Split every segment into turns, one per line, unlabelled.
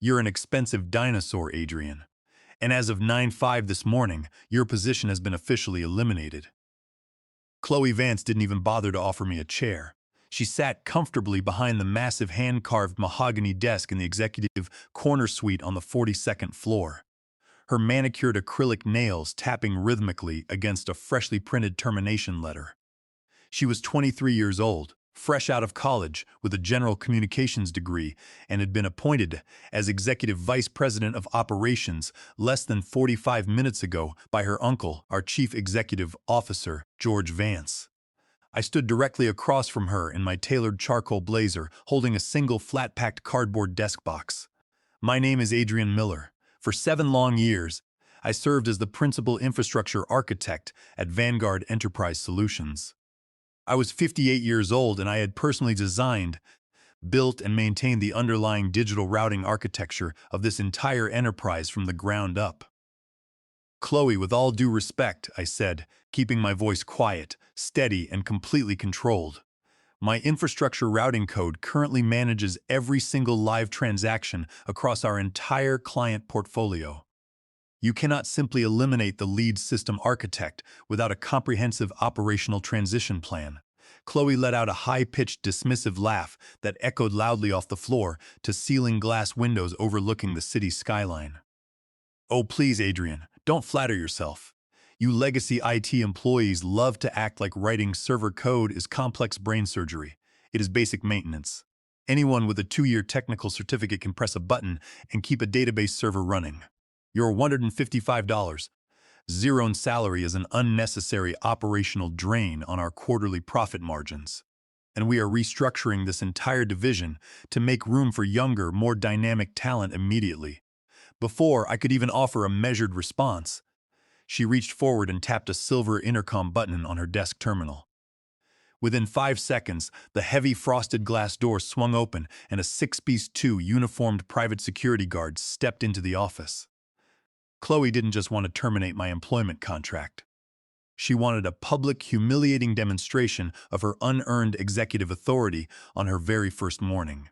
You're an expensive dinosaur, Adrian. And as of 9:05 this morning, your position has been officially eliminated. Chloe Vance didn't even bother to offer me a chair. She sat comfortably behind the massive hand-carved mahogany desk in the executive corner suite on the 42nd floor, her manicured acrylic nails tapping rhythmically against a freshly printed termination letter. She was 23 years old, fresh out of college with a general communications degree, and had been appointed as Executive Vice President of Operations less than 45 minutes ago by her uncle, our Chief Executive Officer, George Vance. I stood directly across from her in my tailored charcoal blazer, holding a single flat-packed cardboard desk box. My name is Adrian Miller. For 7 long years, I served as the principal infrastructure architect at Vanguard Enterprise Solutions. I was 58 years old and I had personally designed, built, and maintained the underlying digital routing architecture of this entire enterprise from the ground up. Chloe, with all due respect, I said, keeping my voice quiet, steady, and completely controlled. My infrastructure routing code currently manages every single live transaction across our entire client portfolio. You cannot simply eliminate the lead system architect without a comprehensive operational transition plan. Chloe let out a high-pitched, dismissive laugh that echoed loudly off the floor to ceiling glass windows overlooking the city skyline. Oh, please, Adrian, don't flatter yourself. You legacy IT employees love to act like writing server code is complex brain surgery. It is basic maintenance. Anyone with a 2-year technical certificate can press a button and keep a database server running. Your $155 zero in salary is an unnecessary operational drain on our quarterly profit margins. And we are restructuring this entire division to make room for younger, more dynamic talent immediately. Before I could even offer a measured response, she reached forward and tapped a silver intercom button on her desk terminal. Within 5 seconds, the heavy frosted glass door swung open and a 6-piece 2 uniformed private security guard stepped into the office. Chloe didn't just want to terminate my employment contract. She wanted a public, humiliating demonstration of her unearned executive authority on her very first morning.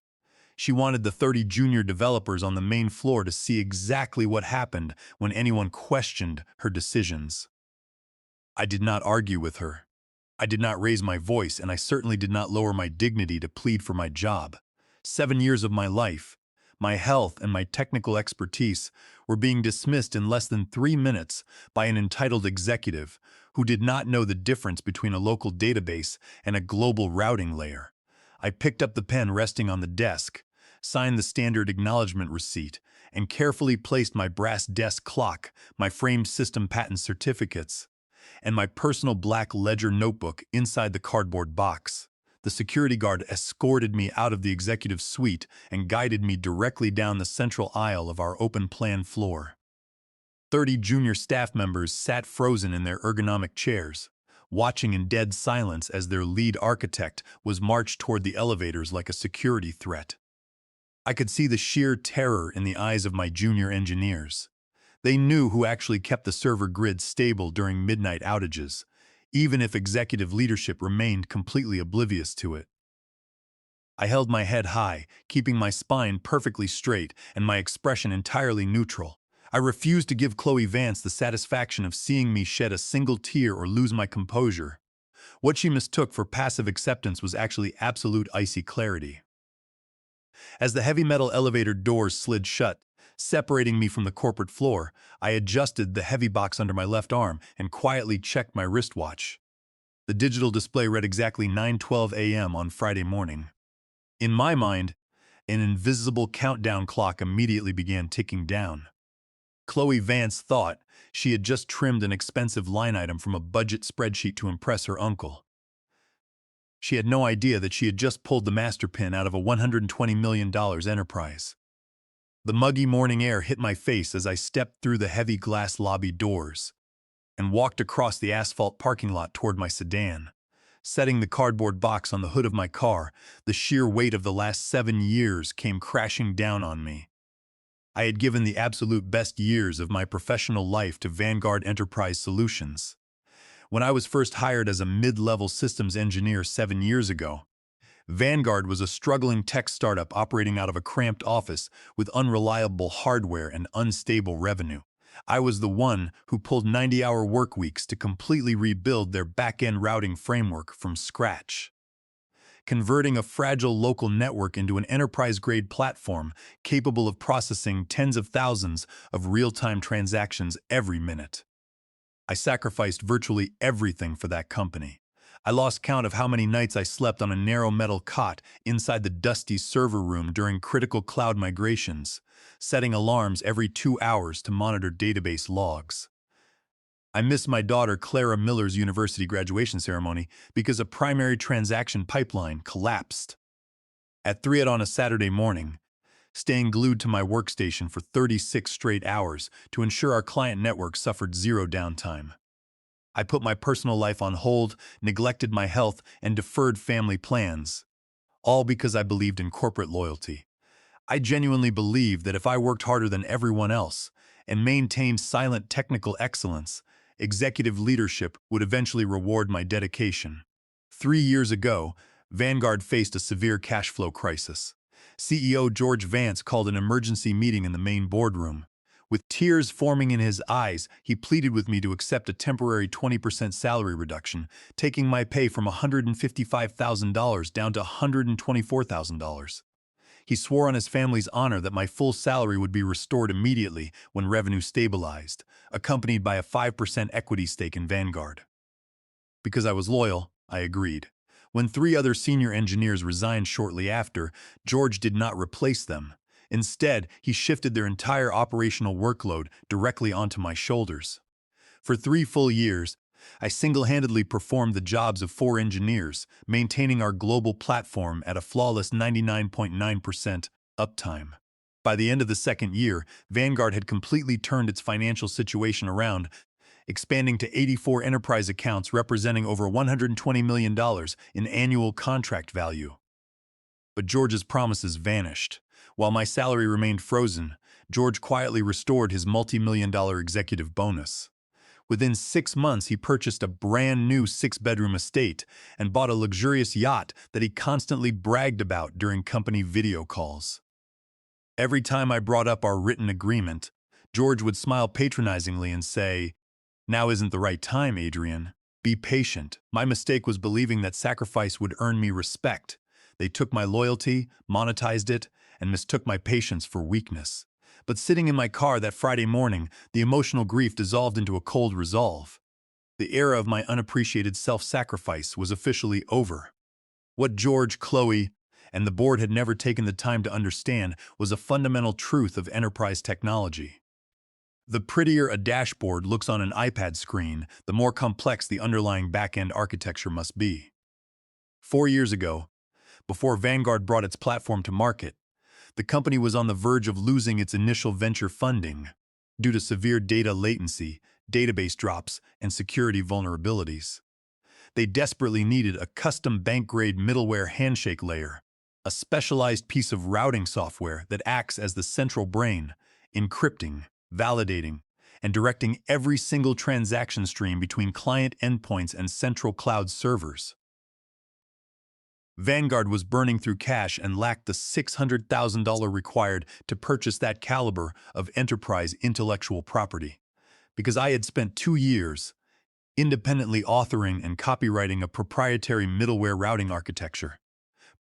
She wanted the 30 junior developers on the main floor to see exactly what happened when anyone questioned her decisions. I did not argue with her. I did not raise my voice, and I certainly did not lower my dignity to plead for my job. 7 years of my life, my health, and my technical expertise were being dismissed in less than 3 minutes by an entitled executive who did not know the difference between a local database and a global routing layer. I picked up the pen resting on the desk, signed the standard acknowledgement receipt, and carefully placed my brass desk clock, my framed system patent certificates, and my personal black ledger notebook inside the cardboard box. The security guard escorted me out of the executive suite and guided me directly down the central aisle of our open-plan floor. 30 junior staff members sat frozen in their ergonomic chairs, watching in dead silence as their lead architect was marched toward the elevators like a security threat. I could see the sheer terror in the eyes of my junior engineers. They knew who actually kept the server grid stable during midnight outages, even if executive leadership remained completely oblivious to it. I held my head high, keeping my spine perfectly straight and my expression entirely neutral. I refused to give Chloe Vance the satisfaction of seeing me shed a single tear or lose my composure. What she mistook for passive acceptance was actually absolute icy clarity. As the heavy metal elevator doors slid shut, separating me from the corporate floor, I adjusted the heavy box under my left arm and quietly checked my wristwatch. The digital display read exactly 9:12 a.m. on Friday morning. In my mind, an invisible countdown clock immediately began ticking down. Chloe Vance thought she had just trimmed an expensive line item from a budget spreadsheet to impress her uncle. She had no idea that she had just pulled the master pin out of a $120 million enterprise. The muggy morning air hit my face as I stepped through the heavy glass lobby doors and walked across the asphalt parking lot toward my sedan. Setting the cardboard box on the hood of my car, the sheer weight of the last 7 years came crashing down on me. I had given the absolute best years of my professional life to Vanguard Enterprise Solutions. When I was first hired as a mid-level systems engineer 7 years ago, Vanguard was a struggling tech startup operating out of a cramped office with unreliable hardware and unstable revenue. I was the one who pulled 90-hour work weeks to completely rebuild their back-end routing framework from scratch, converting a fragile local network into an enterprise-grade platform capable of processing tens of thousands of real-time transactions every minute. I sacrificed virtually everything for that company. I lost count of how many nights I slept on a narrow metal cot inside the dusty server room during critical cloud migrations, setting alarms every 2 hours to monitor database logs. I missed my daughter Clara Miller's university graduation ceremony because a primary transaction pipeline collapsed. At 3 on a Saturday morning, staying glued to my workstation for 36 straight hours to ensure our client network suffered zero downtime. I put my personal life on hold, neglected my health, and deferred family plans, all because I believed in corporate loyalty. I genuinely believed that if I worked harder than everyone else and maintained silent technical excellence, executive leadership would eventually reward my dedication. 3 years ago, Vanguard faced a severe cash flow crisis. CEO George Vance called an emergency meeting in the main boardroom. With tears forming in his eyes, he pleaded with me to accept a temporary 20% salary reduction, taking my pay from $155,000 down to $124,000. He swore on his family's honor that my full salary would be restored immediately when revenue stabilized, accompanied by a 5% equity stake in Vanguard. Because I was loyal, I agreed. When 3 other senior engineers resigned shortly after, George did not replace them. Instead, he shifted their entire operational workload directly onto my shoulders. For 3 full years, I single-handedly performed the jobs of 4 engineers, maintaining our global platform at a flawless 99.9% uptime. By the end of the second year, Vanguard had completely turned its financial situation around, expanding to 84 enterprise accounts representing over $120 million in annual contract value. But George's promises vanished. While my salary remained frozen, George quietly restored his multi-million-dollar executive bonus. Within 6 months, he purchased a brand new 6-bedroom estate and bought a luxurious yacht that he constantly bragged about during company video calls. Every time I brought up our written agreement, George would smile patronizingly and say, "Now isn't the right time, Adrian. Be patient." My mistake was believing that sacrifice would earn me respect. They took my loyalty, monetized it, and mistook my patience for weakness. But sitting in my car that Friday morning, the emotional grief dissolved into a cold resolve. The era of my unappreciated self-sacrifice was officially over. What George, Chloe, and the board had never taken the time to understand was a fundamental truth of enterprise technology. The prettier a dashboard looks on an iPad screen, the more complex the underlying back-end architecture must be. 4 years ago, before Vanguard brought its platform to market, the company was on the verge of losing its initial venture funding due to severe data latency, database drops, and security vulnerabilities. They desperately needed a custom bank-grade middleware handshake layer, a specialized piece of routing software that acts as the central brain, encrypting, validating, and directing every single transaction stream between client endpoints and central cloud servers. Vanguard was burning through cash and lacked the $600,000 required to purchase that caliber of enterprise intellectual property. Because I had spent 2 years independently authoring and copywriting a proprietary middleware routing architecture.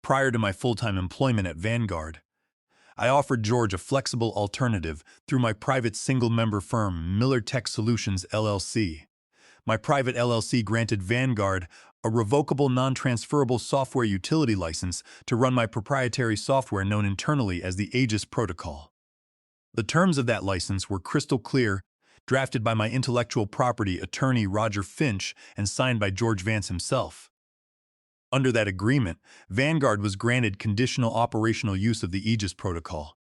Prior to my full-time employment at Vanguard, I offered George a flexible alternative through my private single-member firm, Miller Tech Solutions, LLC. My private LLC granted Vanguard a revocable non-transferable software utility license to run my proprietary software known internally as the Aegis Protocol. The terms of that license were crystal clear, drafted by my intellectual property attorney Roger Finch and signed by George Vance himself. Under that agreement, Vanguard was granted conditional operational use of the Aegis Protocol.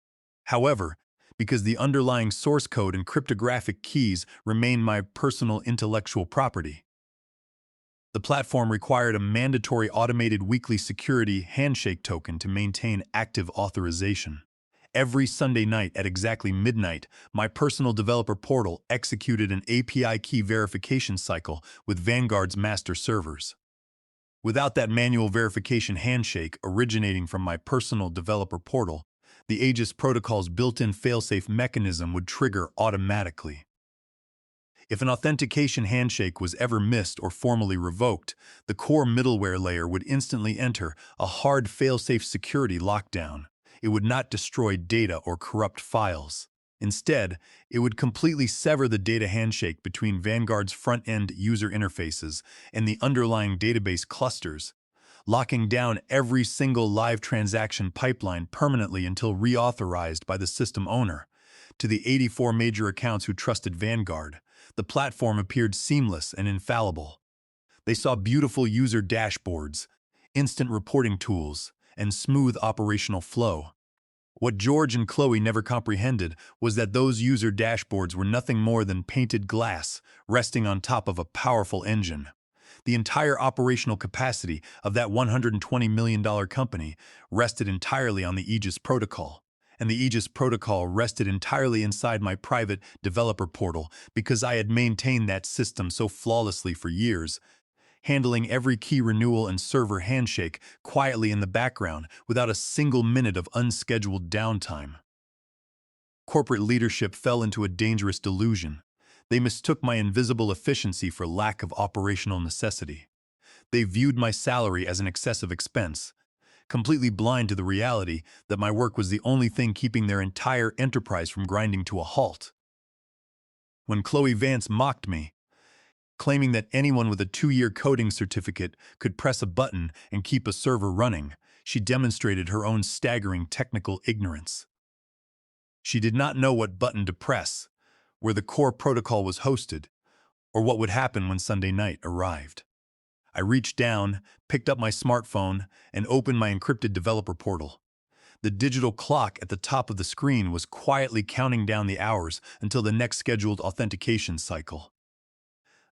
However, because the underlying source code and cryptographic keys remained my personal intellectual property, the platform required a mandatory automated weekly security handshake token to maintain active authorization. Every Sunday night at exactly midnight, my personal developer portal executed an API key verification cycle with Vanguard's master servers. Without that manual verification handshake originating from my personal developer portal, the Aegis protocol's built-in failsafe mechanism would trigger automatically. If an authentication handshake was ever missed or formally revoked, the core middleware layer would instantly enter a hard failsafe security lockdown. It would not destroy data or corrupt files. Instead, it would completely sever the data handshake between Vanguard's front-end user interfaces and the underlying database clusters, locking down every single live transaction pipeline permanently until reauthorized by the system owner. To the 84 major accounts who trusted Vanguard, the platform appeared seamless and infallible. They saw beautiful user dashboards, instant reporting tools, and smooth operational flow. What George and Chloe never comprehended was that those user dashboards were nothing more than painted glass resting on top of a powerful engine. The entire operational capacity of that $120 million company rested entirely on the Aegis protocol, and the Aegis protocol rested entirely inside my private developer portal because I had maintained that system so flawlessly for years, handling every key renewal and server handshake quietly in the background without a single minute of unscheduled downtime. Corporate leadership fell into a dangerous delusion. They mistook my invisible efficiency for lack of operational necessity. They viewed my salary as an excessive expense, completely blind to the reality that my work was the only thing keeping their entire enterprise from grinding to a halt. When Chloe Vance mocked me, claiming that anyone with a 2-year coding certificate could press a button and keep a server running, she demonstrated her own staggering technical ignorance. She did not know what button to press, where the core protocol was hosted, or what would happen when Sunday night arrived. I reached down, picked up my smartphone, and opened my encrypted developer portal. The digital clock at the top of the screen was quietly counting down the hours until the next scheduled authentication cycle.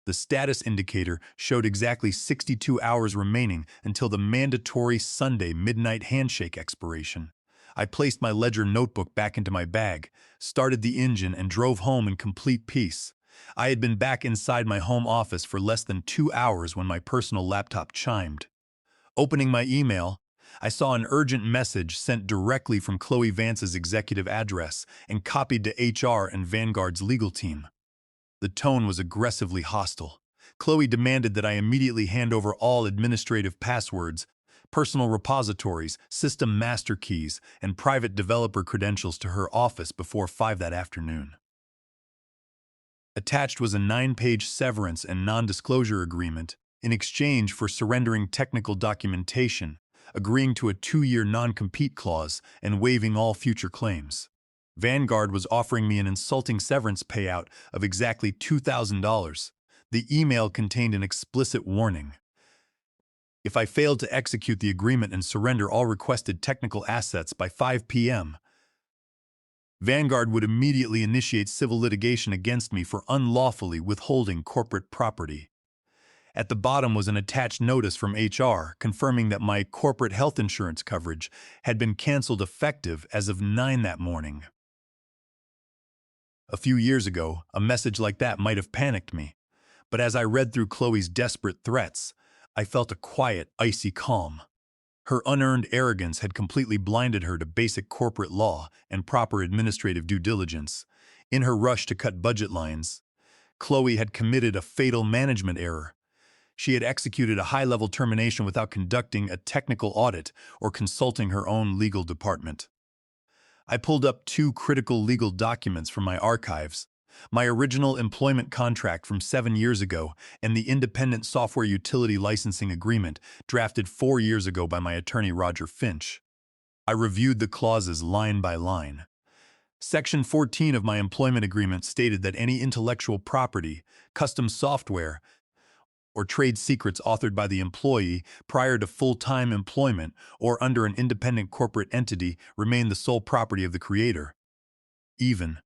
The status indicator showed exactly 62 hours remaining until the mandatory Sunday midnight handshake expiration. I placed my Ledger notebook back into my bag, started the engine, and drove home in complete peace. I had been back inside my home office for less than 2 hours when my personal laptop chimed. Opening my email, I saw an urgent message sent directly from Chloe Vance's executive address and copied to HR and Vanguard's legal team. The tone was aggressively hostile. Chloe demanded that I immediately hand over all administrative passwords, personal repositories, system master keys, and private developer credentials to her office before 5 that afternoon. Attached was a 9-page severance and non-disclosure agreement in exchange for surrendering technical documentation, agreeing to a 2-year non-compete clause, and waiving all future claims. Vanguard was offering me an insulting severance payout of exactly $2,000. The email contained an explicit warning. If I failed to execute the agreement and surrender all requested technical assets by 5 p.m., Vanguard would immediately initiate civil litigation against me for unlawfully withholding corporate property. At the bottom was an attached notice from HR confirming that my corporate health insurance coverage had been canceled effective as of 9 that morning. A few years ago, a message like that might have panicked me, but as I read through Chloe's desperate threats, I felt a quiet, icy calm. Her unearned arrogance had completely blinded her to basic corporate law and proper administrative due diligence. In her rush to cut budget lines, Chloe had committed a fatal management error. She had executed a high-level termination without conducting a technical audit or consulting her own legal department. I pulled up 2 critical legal documents from my archives: my original employment contract from 7 years ago and the independent software utility licensing agreement drafted 4 years ago by my attorney Roger Finch. I reviewed the clauses line by line. Section 14 of my employment agreement stated that any intellectual property, custom software, or trade secrets authored by the employee prior to full-time employment or under an independent corporate entity remain the sole property of the creator. Even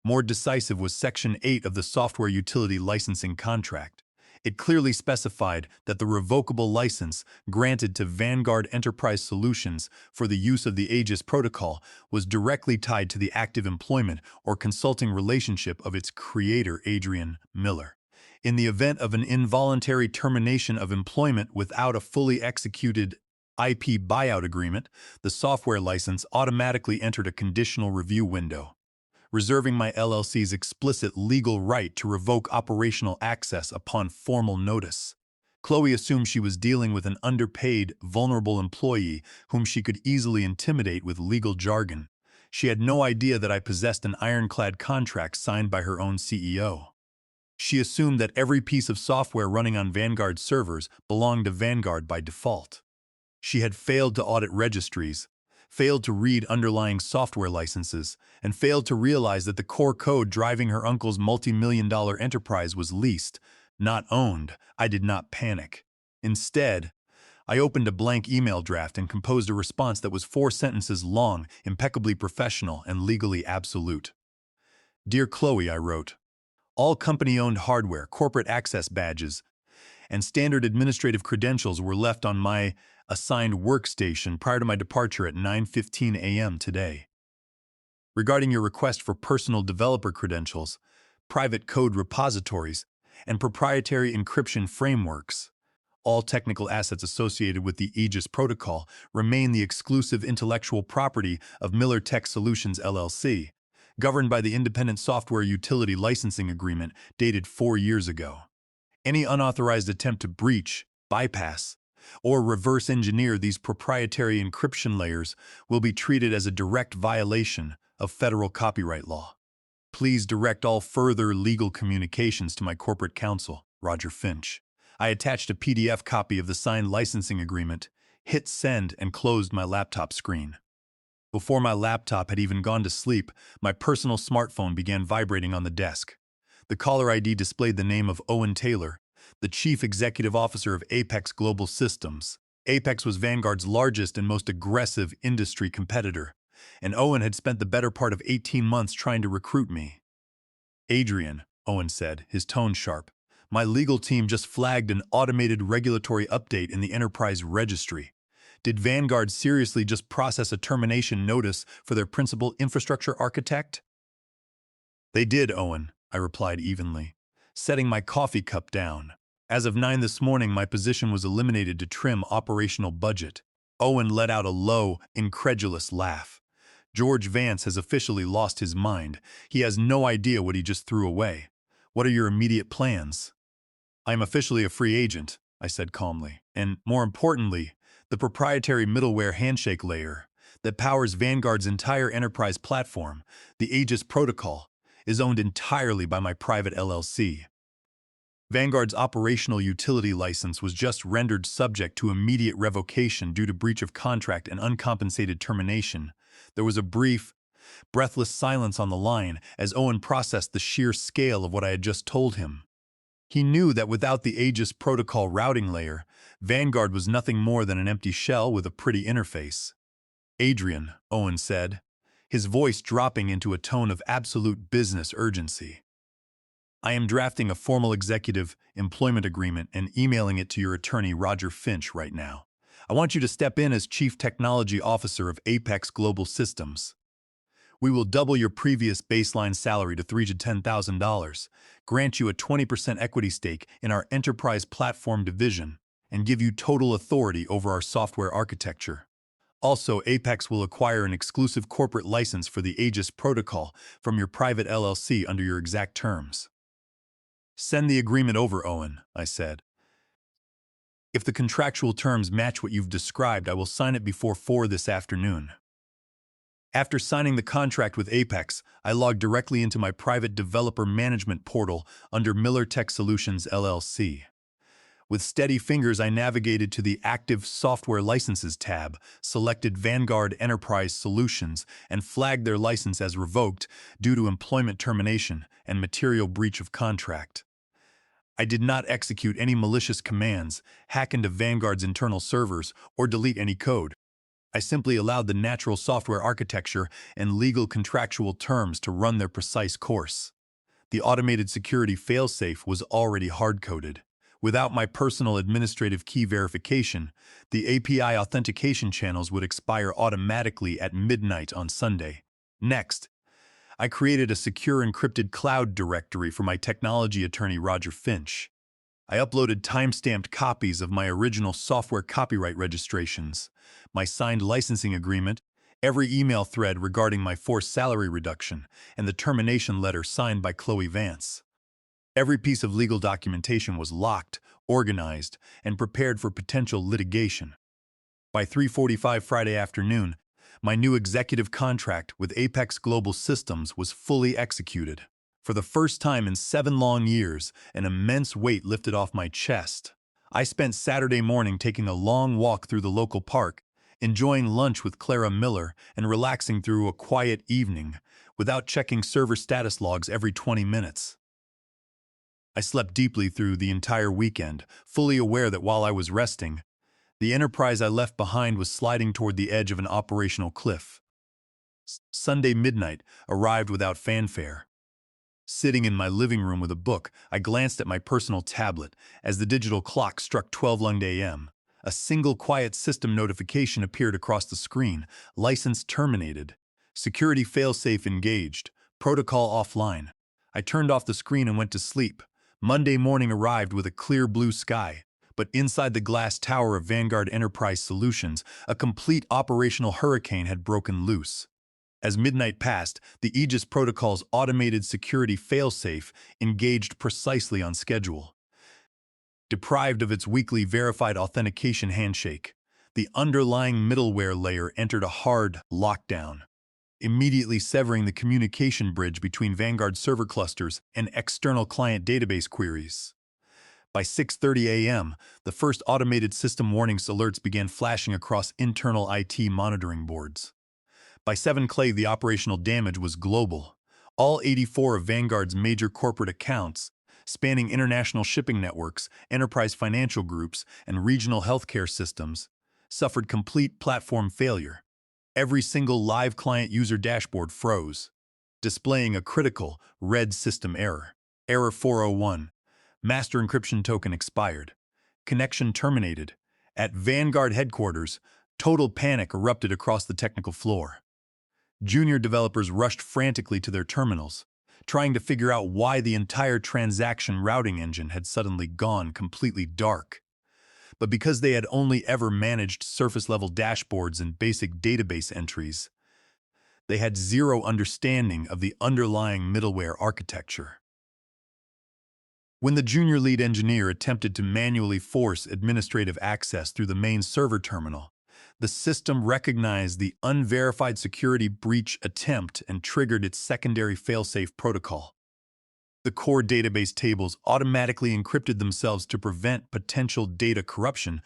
more decisive was Section 8 of the Software Utility Licensing Contract. It clearly specified that the revocable license granted to Vanguard Enterprise Solutions for the use of the Aegis protocol was directly tied to the active employment or consulting relationship of its creator, Adrian Miller. In the event of an involuntary termination of employment without a fully executed IP buyout agreement, the software license automatically entered a conditional review window, reserving my LLC's explicit legal right to revoke operational access upon formal notice. Chloe assumed she was dealing with an underpaid, vulnerable employee whom she could easily intimidate with legal jargon. She had no idea that I possessed an ironclad contract signed by her own CEO. She assumed that every piece of software running on Vanguard servers belonged to Vanguard by default. She had failed to audit registries, failed to read underlying software licenses, and failed to realize that the core code driving her uncle's multi-million-dollar enterprise was leased, not owned. I did not panic. Instead, I opened a blank email draft and composed a response that was 4 sentences long, impeccably professional, and legally absolute. Dear Chloe, I wrote, all company-owned hardware, corporate access badges, and standard administrative credentials were left on my assigned workstation prior to my departure at 9:15 a.m. today. Regarding your request for personal developer credentials, private code repositories, and proprietary encryption frameworks, all technical assets associated with the Aegis protocol remain the exclusive intellectual property of Miller Tech Solutions LLC, governed by the Independent Software Utility Licensing Agreement dated 4 years ago. Any unauthorized attempt to breach, bypass, or reverse engineer these proprietary encryption layers will be treated as a direct violation of federal copyright law. Please direct all further legal communications to my corporate counsel, Roger Finch. I attached a PDF copy of the signed licensing agreement, hit send, and closed my laptop screen. Before my laptop had even gone to sleep, my personal smartphone began vibrating on the desk. The caller ID displayed the name of Owen Taylor, the Chief Executive Officer of Apex Global Systems. Apex was Vanguard's largest and most aggressive industry competitor, and Owen had spent the better part of 18 months trying to recruit me. Adrian, Owen said, his tone sharp, my legal team just flagged an automated regulatory update in the enterprise registry. Did Vanguard seriously just process a termination notice for their principal infrastructure architect? They did, Owen, I replied evenly, setting my coffee cup down. As of 9 this morning, my position was eliminated to trim operational budget. Owen let out a low, incredulous laugh. George Vance has officially lost his mind. He has no idea what he just threw away. What are your immediate plans? I am officially a free agent, I said calmly, and, more importantly, the proprietary middleware handshake layer that powers Vanguard's entire enterprise platform, the Aegis protocol, is owned entirely by my private LLC. Vanguard's operational utility license was just rendered subject to immediate revocation due to breach of contract and uncompensated termination. There was a brief, breathless silence on the line as Owen processed the sheer scale of what I had just told him. He knew that without the Aegis protocol routing layer, Vanguard was nothing more than an empty shell with a pretty interface. Adrian, Owen said, his voice dropping into a tone of absolute business urgency. I am drafting a formal executive employment agreement and emailing it to your attorney, Roger Finch, right now. I want you to step in as Chief Technology Officer of Apex Global Systems. We will double your previous baseline salary to $310,000, grant you a 20% equity stake in our enterprise platform division, and give you total authority over our software architecture. Also, Apex will acquire an exclusive corporate license for the Aegis protocol from your private LLC under your exact terms. Send the agreement over, Owen, I said. If the contractual terms match what you've described, I will sign it before 4 this afternoon. After signing the contract with Apex, I logged directly into my private developer management portal under Miller Tech Solutions LLC. With steady fingers, I navigated to the Active Software Licenses tab, selected Vanguard Enterprise Solutions, and flagged their license as revoked due to employment termination and material breach of contract. I did not execute any malicious commands, hack into Vanguard's internal servers, or delete any code. I simply allowed the natural software architecture and legal contractual terms to run their precise course. The automated security failsafe was already hard-coded. Without my personal administrative key verification, the API authentication channels would expire automatically at midnight on Sunday. Next, I created a secure encrypted cloud directory for my technology attorney Roger Finch. I uploaded time-stamped copies of my original software copyright registrations, my signed licensing agreement, every email thread regarding my forced salary reduction, and the termination letter signed by Chloe Vance. Every piece of legal documentation was locked, organized, and prepared for potential litigation. By 3:45 Friday afternoon, my new executive contract with Apex Global Systems was fully executed. For the first time in 7 long years, an immense weight lifted off my chest. I spent Saturday morning taking a long walk through the local park, enjoying lunch with Clara Miller and relaxing through a quiet evening without checking server status logs every 20 minutes. I slept deeply through the entire weekend, fully aware that while I was resting, the enterprise I left behind was sliding toward the edge of an operational cliff. Sunday midnight arrived without fanfare. Sitting in my living room with a book, I glanced at my personal tablet as the digital clock struck 12 a.m. A single quiet system notification appeared across the screen. License terminated. Security failsafe engaged. Protocol offline. I turned off the screen and went to sleep. Monday morning arrived with a clear blue sky. But inside the glass tower of Vanguard Enterprise Solutions, a complete operational hurricane had broken loose. As midnight passed, the Aegis Protocol's automated security failsafe engaged precisely on schedule. Deprived of its weekly verified authentication handshake, the underlying middleware layer entered a hard lockdown, immediately severing the communication bridge between Vanguard server clusters and external client database queries. By 6:30 a.m., the first automated system warnings alerts began flashing across internal IT monitoring boards. By 7 the operational damage was global. All 84 of Vanguard's major corporate accounts, spanning international shipping networks, enterprise financial groups, and regional healthcare systems, suffered complete platform failure. Every single live client user dashboard froze, displaying a critical red system error. Error 401. Master encryption token expired. Connection terminated. At Vanguard headquarters, total panic erupted across the technical floor. Junior developers rushed frantically to their terminals, trying to figure out why the entire transaction routing engine had suddenly gone completely dark. But because they had only ever managed surface-level dashboards and basic database entries, they had zero understanding of the underlying middleware architecture. When the junior lead engineer attempted to manually force administrative access through the main server terminal, the system recognized the unverified security breach attempt and triggered its secondary failsafe protocol. The core database tables automatically encrypted themselves to prevent potential data corruption,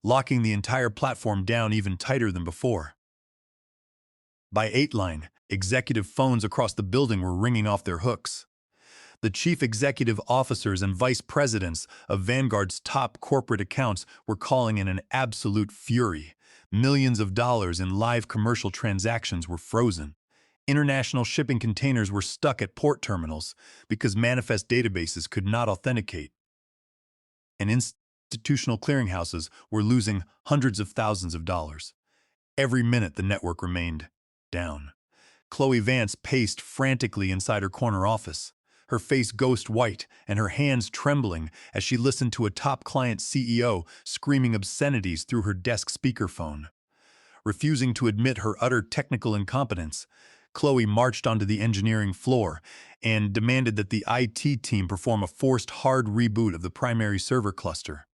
locking the entire platform down even tighter than before. By 8 executive phones across the building were ringing off their hooks. The chief executive officers and vice presidents of Vanguard's top corporate accounts were calling in an absolute fury. Millions of dollars in live commercial transactions were frozen. International shipping containers were stuck at port terminals because manifest databases could not authenticate. And institutional clearinghouses were losing hundreds of thousands of dollars. Every minute the network remained down. Chloe Vance paced frantically inside her corner office, her face ghost white and her hands trembling as she listened to a top client CEO screaming obscenities through her desk speakerphone. Refusing to admit her utter technical incompetence, Chloe marched onto the engineering floor and demanded that the IT team perform a forced hard reboot of the primary server cluster.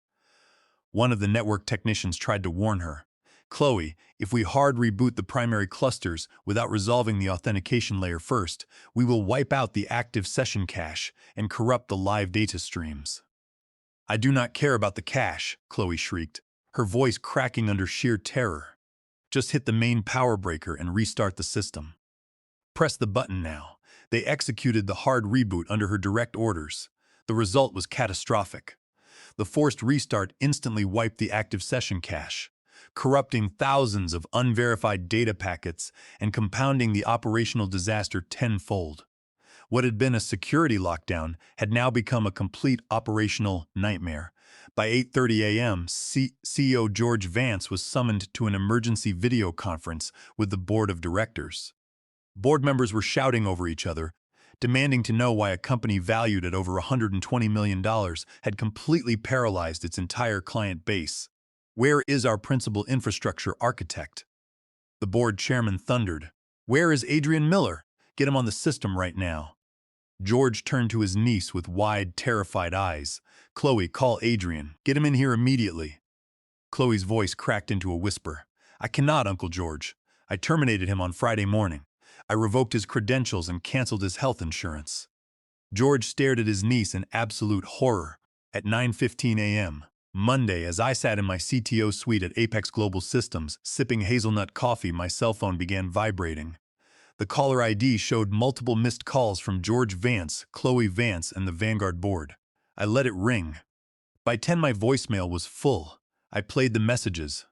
One of the network technicians tried to warn her, "Chloe, if we hard reboot the primary clusters without resolving the authentication layer first, we will wipe out the active session cache and corrupt the live data streams." "I do not care about the cache," Chloe shrieked, her voice cracking under sheer terror. "Just hit the main power breaker and restart the system." Press the button now. They executed the hard reboot under her direct orders. The result was catastrophic. The forced restart instantly wiped the active session cache, corrupting thousands of unverified data packets and compounding the operational disaster tenfold. What had been a security lockdown had now become a complete operational nightmare. By 8:30 a.m., CEO George Vance was summoned to an emergency video conference with the board of directors. Board members were shouting over each other, demanding to know why a company valued at over $120 million had completely paralyzed its entire client base. Where is our principal infrastructure architect? The board chairman thundered. Where is Adrian Miller? Get him on the system right now. George turned to his niece with wide, terrified eyes. Chloe, call Adrian. Get him in here immediately. Chloe's voice cracked into a whisper. I cannot, Uncle George. I terminated him on Friday morning. I revoked his credentials and canceled his health insurance. George stared at his niece in absolute horror. At 9:15 a.m., Monday, as I sat in my CTO suite at Apex Global Systems, sipping hazelnut coffee, my cell phone began vibrating. The caller ID showed multiple missed calls from George Vance, Chloe Vance, and the Vanguard board. I let it ring. By 10, my voicemail was full. I played the messages.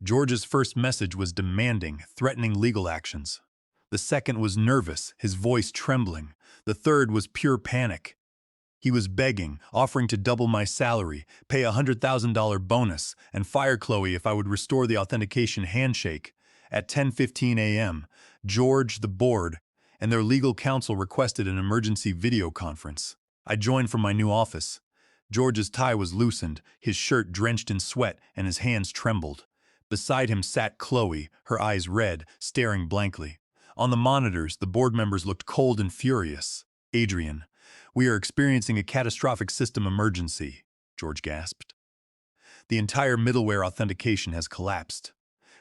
George's first message was demanding, threatening legal actions. The second was nervous, his voice trembling. The third was pure panic. He was begging, offering to double my salary, pay a $100,000 bonus, and fire Chloe if I would restore the authentication handshake. At 10:15 a.m., George, the board, and their legal counsel requested an emergency video conference. I joined from my new office. George's tie was loosened, his shirt drenched in sweat, and his hands trembled. Beside him sat Chloe, her eyes red, staring blankly. On the monitors, the board members looked cold and furious. Adrian, we are experiencing a catastrophic system emergency, George gasped. The entire middleware authentication has collapsed.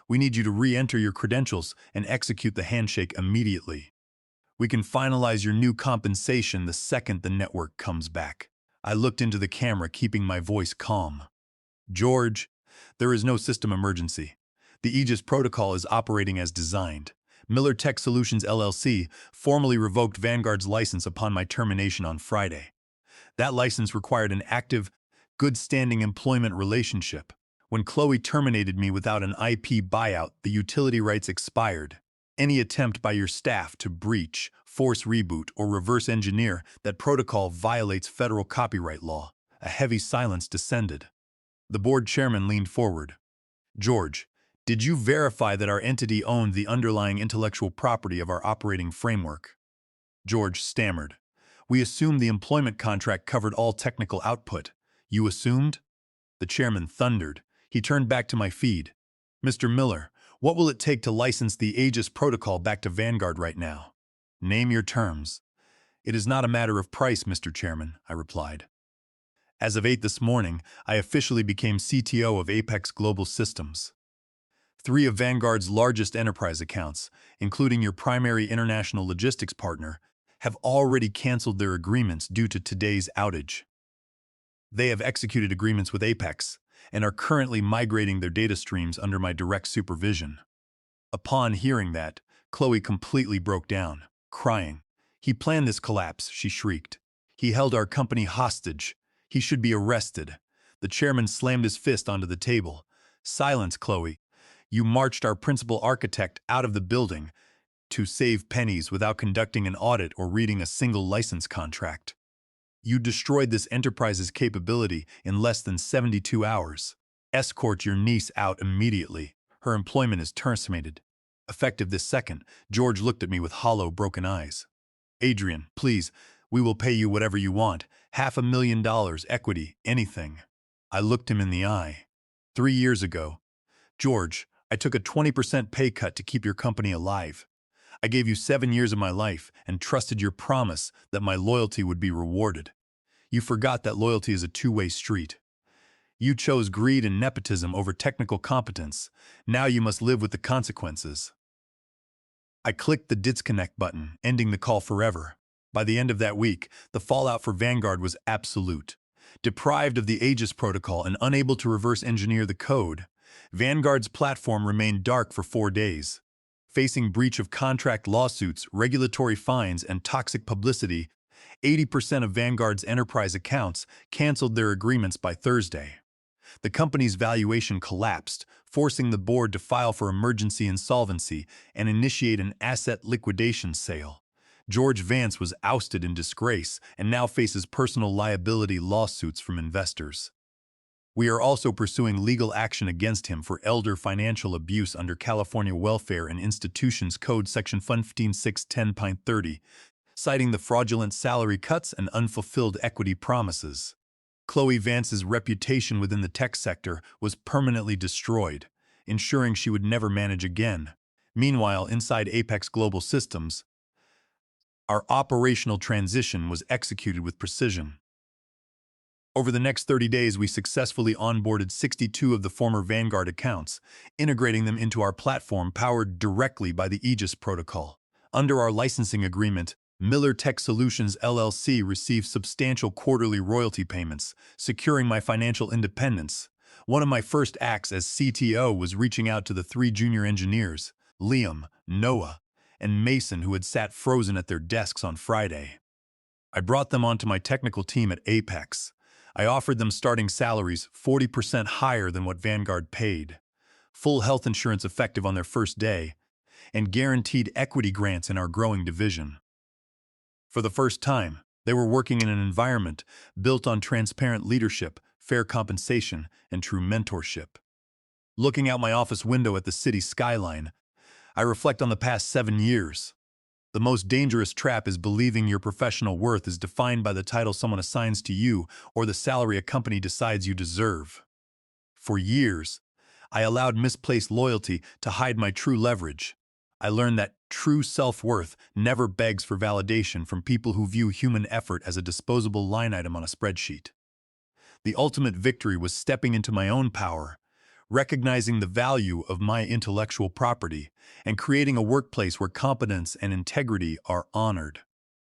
We need you to re-enter your credentials and execute the handshake immediately. We can finalize your new compensation the second the network comes back. I looked into the camera, keeping my voice calm. George, there is no system emergency. The Aegis protocol is operating as designed. Miller Tech Solutions LLC formally revoked Vanguard's license upon my termination on Friday. That license required an active, good-standing employment relationship. When Chloe terminated me without an IP buyout, the utility rights expired. Any attempt by your staff to breach, force reboot, or reverse engineer that protocol violates federal copyright law. A heavy silence descended. The board chairman leaned forward. George, did you verify that our entity owned the underlying intellectual property of our operating framework? George stammered. We assumed the employment contract covered all technical output. You assumed? The chairman thundered. He turned back to my feed. Mr. Miller, what will it take to license the Aegis protocol back to Vanguard right now? Name your terms. It is not a matter of price, Mr. Chairman, I replied. As of 8 this morning, I officially became CTO of Apex Global Systems. 3 of Vanguard's largest enterprise accounts, including your primary international logistics partner, have already canceled their agreements due to today's outage. They have executed agreements with Apex and are currently migrating their data streams under my direct supervision. Upon hearing that, Chloe completely broke down, crying. He planned this collapse, she shrieked. He held our company hostage. He should be arrested. The chairman slammed his fist onto the table. Silence, Chloe. You marched our principal architect out of the building to save pennies without conducting an audit or reading a single license contract. You destroyed this enterprise's capability in less than 72 hours. Escort your niece out immediately. Her employment is terminated. Effective this second, George looked at me with hollow, broken eyes. Adrian, please, we will pay you whatever you want. $500,000, equity, anything. I looked him in the eye. 3 years ago, George, I took a 20% pay cut to keep your company alive. I gave you 7 years of my life and trusted your promise that my loyalty would be rewarded. You forgot that loyalty is a two-way street. You chose greed and nepotism over technical competence. Now you must live with the consequences. I clicked the disconnect button, ending the call forever. By the end of that week, the fallout for Vanguard was absolute. Deprived of the Aegis protocol and unable to reverse engineer the code, Vanguard's platform remained dark for 4 days. Facing breach of contract lawsuits, regulatory fines, and toxic publicity, 80% of Vanguard's enterprise accounts canceled their agreements by Thursday. The company's valuation collapsed, forcing the board to file for emergency insolvency and initiate an asset liquidation sale. George Vance was ousted in disgrace and now faces personal liability lawsuits from investors. We are also pursuing legal action against him for elder financial abuse under California Welfare and Institutions Code Section 15610.30, citing the fraudulent salary cuts and unfulfilled equity promises. Chloe Vance's reputation within the tech sector was permanently destroyed, ensuring she would never manage again. Meanwhile, inside Apex Global Systems, our operational transition was executed with precision. Over the next 30 days, we successfully onboarded 62 of the former Vanguard accounts, integrating them into our platform powered directly by the Aegis protocol. Under our licensing agreement, Miller Tech Solutions LLC received substantial quarterly royalty payments, securing my financial independence. One of my first acts as CTO was reaching out to the 3 junior engineers, Liam, Noah, and Mason, who had sat frozen at their desks on Friday. I brought them onto my technical team at Apex. I offered them starting salaries 40% higher than what Vanguard paid, full health insurance effective on their first day, and guaranteed equity grants in our growing division. For the first time, they were working in an environment built on transparent leadership, fair compensation, and true mentorship. Looking out my office window at the city skyline, I reflect on the past 7 years. The most dangerous trap is believing your professional worth is defined by the title someone assigns to you or the salary a company decides you deserve. For years, I allowed misplaced loyalty to hide my true leverage. I learned that true self-worth never begs for validation from people who view human effort as a disposable line item on a spreadsheet. The ultimate victory was stepping into my own power, recognizing the value of my intellectual property, and creating a workplace where competence and integrity are honored.